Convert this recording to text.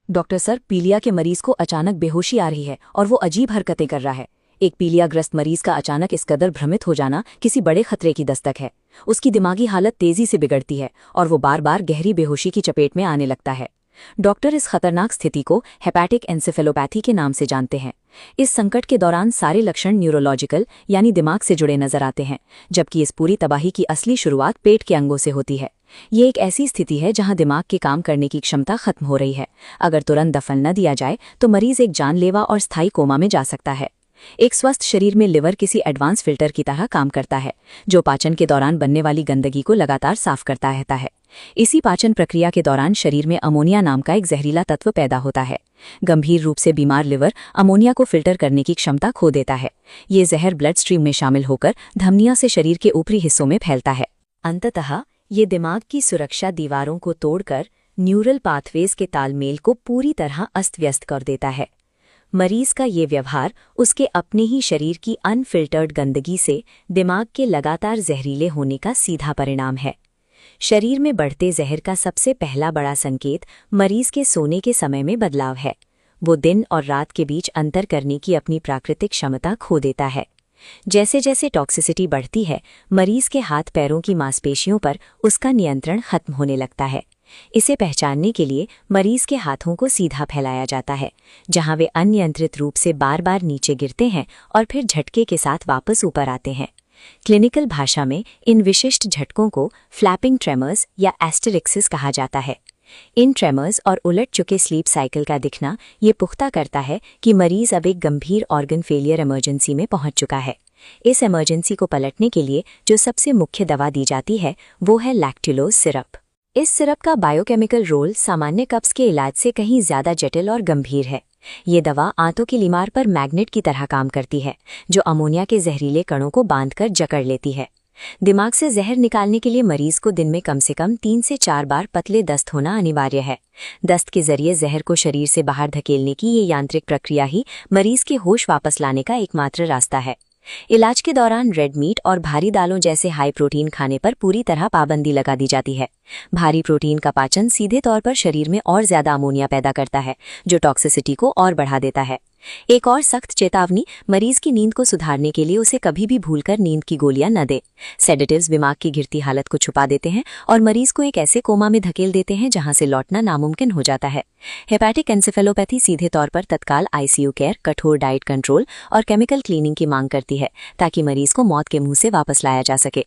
Doctor sir, पीलिया के मरीज को अचानक बेहोशी आ रही है और वो अजीब हरकतें कर रहा है। एक पीलियाग्रस्त मरीज का अचानक इस कदर भ्रमित हो जाना किसी बड़े खतरे की दस्तक है। उसकी दिमागी हालत तेजी से बिगड़ती है और वो बार बार गहरी बेहोशी की चपेट में आने लगता है। डॉक्टर इस खतरनाक स्थिति को हेपेटिक एन्सेफेलोपैथी के नाम से जानते हैं। इस संकट के दौरान सारे लक्षण न्यूरोलॉजिकल यानी दिमाग से जुड़े नजर आते हैं, जबकि इस पूरी तबाही की असली शुरुआत पेट के अंगों से होती है। ये एक ऐसी स्थिति है जहां दिमाग के काम करने की क्षमता खत्म हो रही है। अगर तुरंत दफन न दिया जाए तो मरीज एक जानलेवा और स्थायी कोमा में जा सकता है। एक स्वस्थ शरीर में लिवर किसी एडवांस फिल्टर की तरह काम करता है, जो पाचन के दौरान बनने वाली गंदगी को लगातार साफ करता रहता है। इसी पाचन प्रक्रिया के दौरान शरीर में अमोनिया नाम का एक जहरीला तत्व पैदा होता है। गंभीर रूप से बीमार लिवर अमोनिया को फिल्टर करने की क्षमता खो देता है। ये जहर ब्लड स्ट्रीम में शामिल होकर धमनियों से शरीर के ऊपरी हिस्सों में फैलता है। अंततः ये दिमाग की सुरक्षा दीवारों को तोड़कर न्यूरल पाथवेज के तालमेल को पूरी तरह अस्त व्यस्त कर देता है। मरीज का ये व्यवहार उसके अपने ही शरीर की अनफिल्टर्ड गंदगी से दिमाग के लगातार जहरीले होने का सीधा परिणाम है। शरीर में बढ़ते जहर का सबसे पहला बड़ा संकेत मरीज के सोने के समय में बदलाव है। वो दिन और रात के बीच अंतर करने की अपनी प्राकृतिक क्षमता खो देता है। जैसे जैसे टॉक्सिसिटी बढ़ती है, मरीज के हाथ पैरों की मांसपेशियों पर उसका नियंत्रण खत्म होने लगता है। इसे पहचानने के लिए मरीज के हाथों को सीधा फैलाया जाता है, जहां वे अनियंत्रित रूप से बार बार नीचे गिरते हैं और फिर झटके के साथ वापस ऊपर आते हैं। क्लिनिकल भाषा में इन विशिष्ट झटकों को फ्लैपिंग ट्रेमर्स या एस्टेरिक्सिस कहा जाता है। इन ट्रेमर्स और उलट चुके स्लीप साइकिल का दिखना ये पुख्ता करता है कि मरीज अब एक गंभीर ऑर्गन फेलियर इमरजेंसी में पहुंच चुका है। इस इमरजेंसी को पलटने के लिए जो सबसे मुख्य दवा दी जाती है वो है लैक्टुलोज सिरप। इस सिरप का बायोकेमिकल रोल सामान्य कब्ज के इलाज से कहीं ज्यादा जटिल और गंभीर है। ये दवा आंतों की लीमार पर मैग्नेट की तरह काम करती है, जो अमोनिया के जहरीले कणों को बांधकर जकड़ लेती है। दिमाग से जहर निकालने के लिए मरीज को दिन में कम से कम 3 से 4 बार पतले दस्त होना अनिवार्य है। दस्त के जरिए जहर को शरीर से बाहर धकेलने की ये यांत्रिक प्रक्रिया ही मरीज के होश वापस लाने का एकमात्र रास्ता है। इलाज के दौरान रेड मीट और भारी दालों जैसे हाई प्रोटीन खाने पर पूरी तरह पाबंदी लगा दी जाती है। भारी प्रोटीन का पाचन सीधे तौर पर शरीर में और ज्यादा अमोनिया पैदा करता है, जो टॉक्सिसिटी को और बढ़ा देता है। एक और सख्त चेतावनी, मरीज की नींद को सुधारने के लिए उसे कभी भी भूलकर नींद की गोलियां न दे। सेडेटिव्स दिमाग की गिरती हालत को छुपा देते हैं और मरीज को एक ऐसे कोमा में धकेल देते हैं जहां से लौटना नामुमकिन हो जाता है। हेपेटिक एन्सेफेलोपैथी सीधे तौर पर तत्काल आईसीयू केयर, कठोर डाइट कंट्रोल और केमिकल क्लीनिंग की मांग करती है, ताकि मरीज को मौत के मुंह से वापस लाया जा सके।